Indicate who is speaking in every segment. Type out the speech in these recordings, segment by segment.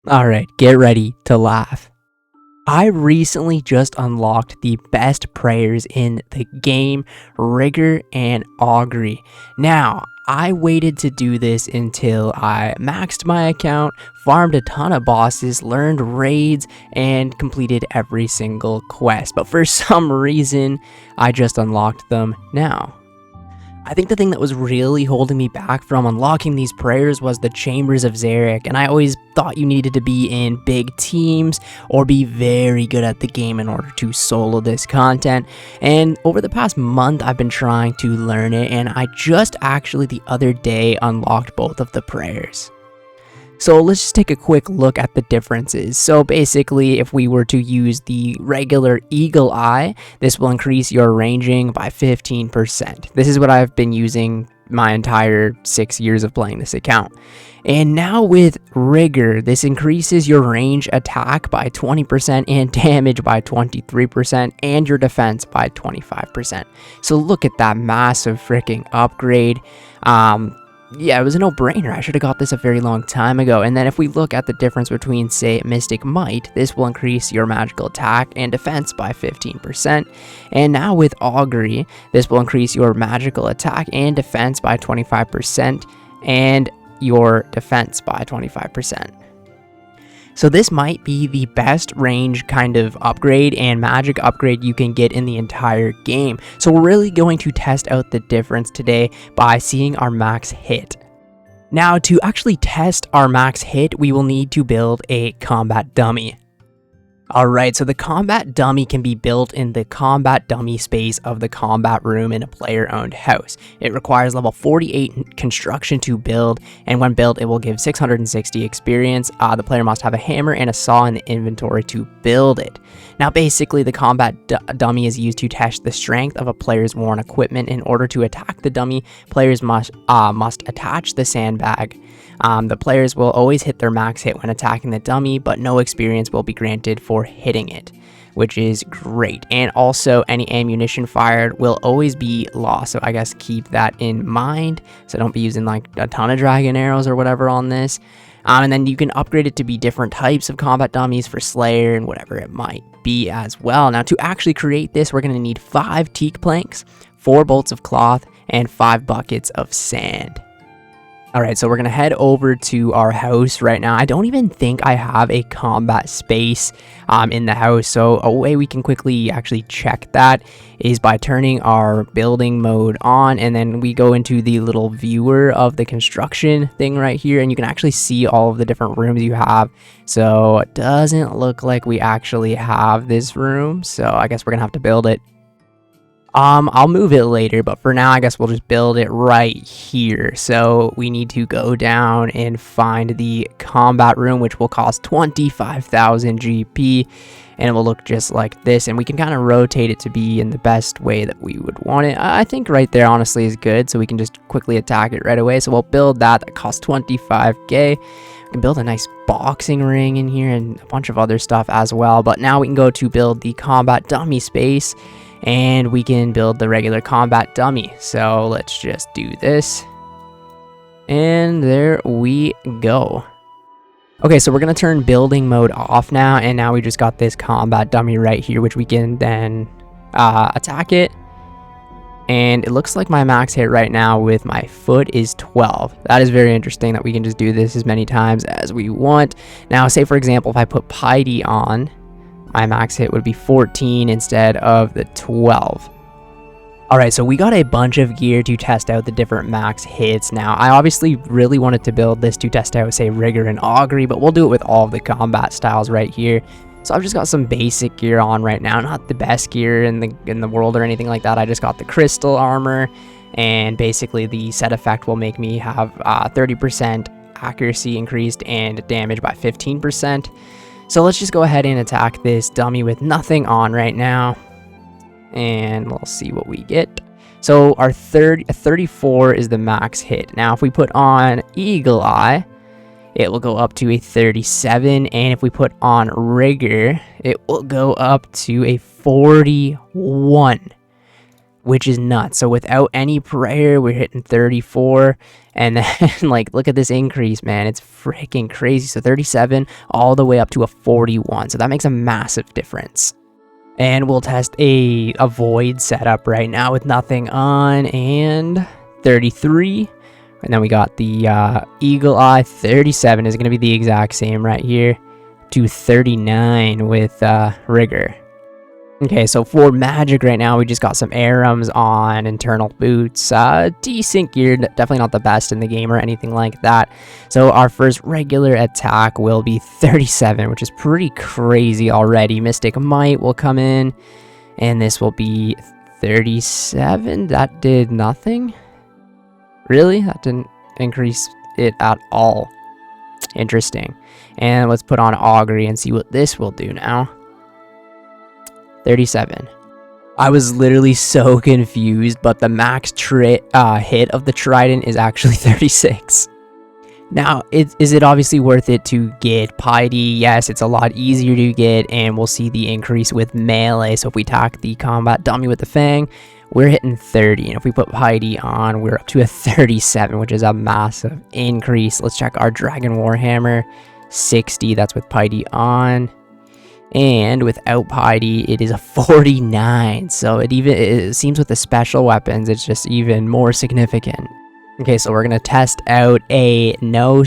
Speaker 1: Alright, get ready to laugh. I recently just unlocked the best prayers in the game, Rigor and Augury. Now, I waited to do this until I maxed my account, farmed a ton of bosses, learned raids, and completed every single quest. But for some reason, I just unlocked them now. I think the thing that was really holding me back from unlocking these prayers was the Chambers of Xeric, and I always thought you needed to be in big teams or be very good at the game in order to solo this content. And over the past month, I've been trying to learn it, and I just actually the other day unlocked both of the prayers. So let's just take a quick look at the differences. So basically, if we were to use the regular Eagle Eye, this will increase your ranging by 15%. This is what I've been using my entire 6 years of playing this account. And now with Rigor, this increases your range attack by 20% and damage by 23% and your defense by 25%. So look at that massive freaking upgrade. Yeah, it was a no-brainer. I should have got this a very long time ago. And then if we look at the difference between, say, Mystic Might, this will increase your magical attack and defense by 15%. And now with Augury, this will increase your magical attack and defense by 25% and your defense by 25%. So this might be the best range kind of upgrade and magic upgrade you can get in the entire game. So we're really going to test out the difference today by seeing our max hit. Now to actually test our max hit, we will need to build a combat dummy. Alright, so the combat dummy can be built in the combat dummy space of the combat room in a player-owned house. It requires level 48 construction to build, and when built, it will give 660 experience. The player must have a hammer and a saw in the inventory to build it. Now, basically, the combat dummy is used to test the strength of a player's worn equipment. In order to attack the dummy, players must attach the sandbag. The players will always hit their max hit when attacking the dummy, but no experience will be granted for hitting it, which is great. And also, any ammunition fired will always be lost, so I guess keep that in mind. So don't be using like a ton of dragon arrows or whatever on this. And then you can upgrade it to be different types of combat dummies for Slayer and whatever it might be as well. Now, to actually create this, we're going to need 5 teak planks, 4 bolts of cloth, and 5 buckets of sand. Alright, so we're going to head over to our house right now. I don't even think I have a combat space in the house, so a way we can quickly actually check that is by turning our building mode on, and then we go into the little viewer of the construction thing right here, and you can actually see all of the different rooms you have. So it doesn't look like we actually have this room, so I guess we're going to have to build it. I'll move it later, but for now, I guess we'll just build it right here. So we need to go down and find the combat room, which will cost 25,000 GP, and it will look just like this. And we can kind of rotate it to be in the best way that we would want it. I think right there, honestly, is good, so we can just quickly attack it right away. So we'll build that. That costs 25k. We can build a nice boxing ring in here and a bunch of other stuff as well. But now we can go to build the combat dummy space, and we can build the regular combat dummy. So let's just do this. And there we go. Okay, so we're going to turn building mode off now. And now we just got this combat dummy right here, which we can then attack it. And it looks like my max hit right now with my foot is 12. That is very interesting that we can just do this as many times as we want. Now, say for example, if I put Piety on, my max hit would be 14 instead of the 12. Alright, so we got a bunch of gear to test out the different max hits. Now, I obviously really wanted to build this to test out, say, Rigor and Augury, but we'll do it with all of the combat styles right here. So I've just got some basic gear on right now, not the best gear in the world or anything like that. I just got the crystal armor, and basically the set effect will make me have 30% accuracy increased and damage by 15%. So let's just go ahead and attack this dummy with nothing on right now. And we'll see what we get. So our 34 is the max hit. Now if we put on Eagle Eye, it will go up to a 37. And if we put on Rigor, it will go up to a 41. which is nuts. So without any prayer, we're hitting 34. And then, like, look at this increase, man. It's freaking crazy. So 37 all the way up to a 41. So that makes a massive difference. And we'll test a void setup right now with nothing on, and 33. And then we got the eagle eye. 37 is going to be the exact same right here to 39 with rigor. Okay, so for magic right now, we just got some Arams on, internal boots, decent gear, definitely not the best in the game or anything like that. So our first regular attack will be 37, which is pretty crazy already. Mystic Might will come in, and this will be 37. That did nothing? Really? That didn't increase it at all. Interesting. And let's put on Augury and see what this will do now. 37. I was literally so confused, but the max hit of the trident is actually 36. Now, is it obviously worth it to get Piety? Yes, it's a lot easier to get, and we'll see the increase with melee. So if we attack the combat dummy with the Fang, we're hitting 30. And if we put Piety on, we're up to a 37, which is a massive increase. Let's check our Dragon Warhammer. 60, that's with Piety on. And without Piety, it is a 49. So it seems with the special weapons, it's just even more significant. Okay, so we're gonna test out a no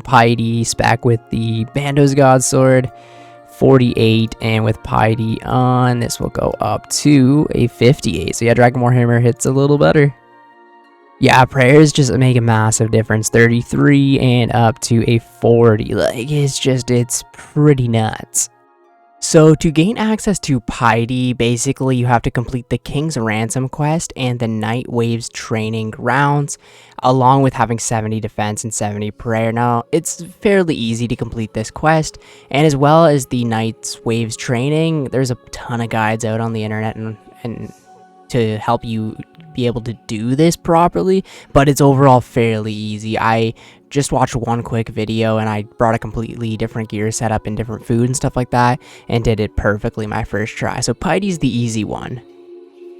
Speaker 1: Piety spec with the Bando's God Sword. 48, and with Piety on, this will go up to a 58. So yeah, Dragon Warhammer hits a little better. Yeah, prayers just make a massive difference. 33 and up to a 40. Like, it's pretty nuts. So to gain access to Piety, basically you have to complete the King's Ransom quest and the Night Waves Training Grounds, along with having 70 defense and 70 prayer. Now, it's fairly easy to complete this quest, and as well as the Night Waves Training, there's a ton of guides out on the internet and to help you be able to do this properly, but it's overall fairly easy. I just watched one quick video and I brought a completely different gear setup and different food and stuff like that and did it perfectly my first try. So Piety's the easy one.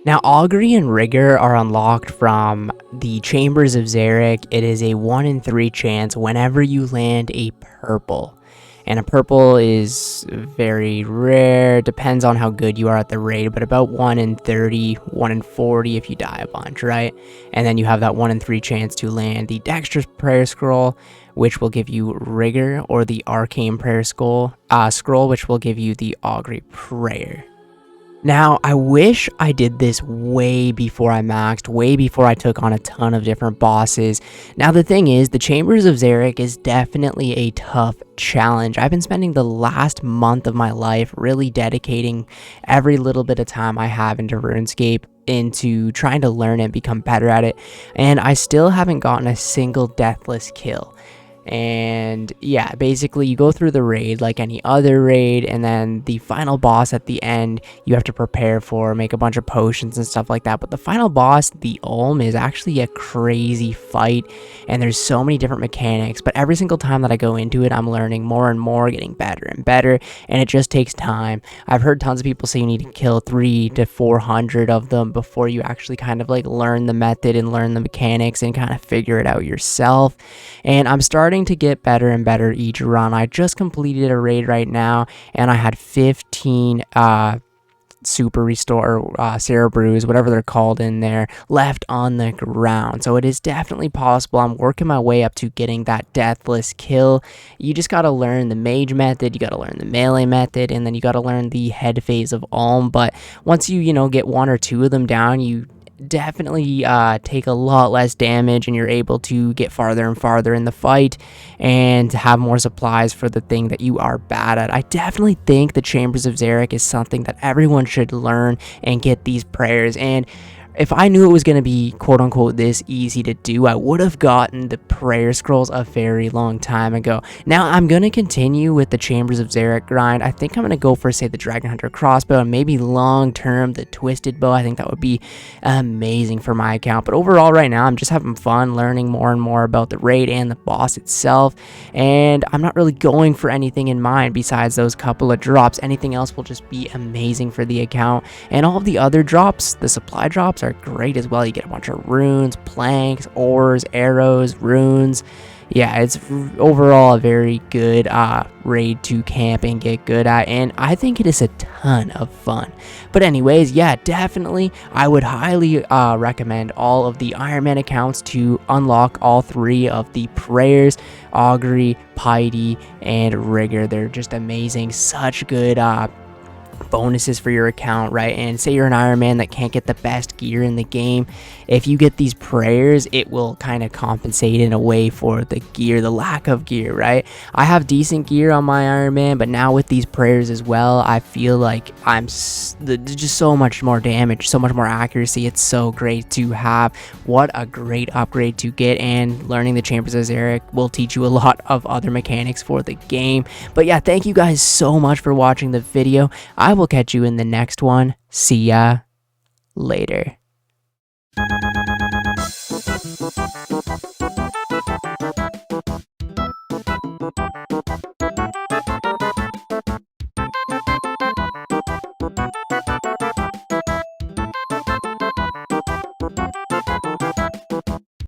Speaker 1: Now, Augury and Rigor are unlocked from the Chambers of Zarek. It is a 1 in 3 chance whenever you land a purple. And a purple is very rare, depends on how good you are at the raid, but about 1 in 30, 1 in 40 if you die a bunch, right? And then you have that 1 in 3 chance to land the Dexterous Prayer Scroll, which will give you Rigor, or the Arcane Prayer Scroll, which will give you the Augury Prayer. Now, I wish I did this way before I maxed, way before I took on a ton of different bosses. Now, the thing is, the Chambers of Zarek is definitely a tough challenge. I've been spending the last month of my life really dedicating every little bit of time I have into RuneScape into trying to learn and become better at it, and I still haven't gotten a single deathless kill. And yeah, basically you go through the raid like any other raid, and then the final boss at the end you have to prepare for, make a bunch of potions and stuff like that. But the final boss, the Ulm, is actually a crazy fight, and there's so many different mechanics, but every single time that I go into it, I'm learning more and more, getting better and better, and it just takes time. I've heard tons of people say you need to kill 300 to 400 of them before you actually kind of like learn the method and learn the mechanics and kind of figure it out yourself. And I'm starting to get better and better each run. I just completed a raid right now, and I had 15 super restore, Sarah Brews, whatever they're called in there, left on the ground. So it is definitely possible. I'm working my way up to getting that deathless kill. You just got to learn the mage method, you got to learn the melee method, and then you got to learn the head phase of Ulm. But once you get 1 or 2 of them down, you definitely take a lot less damage, and you're able to get farther and farther in the fight and have more supplies for the thing that you are bad at. I definitely think the Chambers of Zarek is something that everyone should learn and get these prayers. And if I knew it was going to be quote-unquote this easy to do, I would have gotten the prayer scrolls a very long time ago. Now, I'm going to continue with the Chambers of Xeric grind. I think I'm going to go for, say, the Dragon Hunter crossbow, and maybe long-term the Twisted Bow. I think that would be amazing for my account. But overall, right now, I'm just having fun learning more and more about the raid and the boss itself, and I'm not really going for anything in mind besides those couple of drops. Anything else will just be amazing for the account, and all of the other drops, the supply drops, are great as well. You get a bunch of runes, planks, ores, arrows, runes. Yeah, it's overall a very good raid to camp and get good at, and I think it is a ton of fun. But anyways, yeah, definitely I would highly recommend all of the Ironman accounts to unlock all 3 of the prayers: augury, piety, and rigor. They're just amazing, such good bonuses for your account, right? And say you're an Ironman that can't get the best gear in the game, if you get these prayers, it will kind of compensate in a way for the gear, the lack of gear, right? I have decent gear on my Ironman, but now with these prayers as well, I feel like I'm just so much more damage, so much more accuracy. It's so great to have. What a great upgrade to get, and learning the Chambers of Xeric will teach you a lot of other mechanics for the game. But yeah, thank you guys so much for watching the video. I will catch you in the next one. See ya later.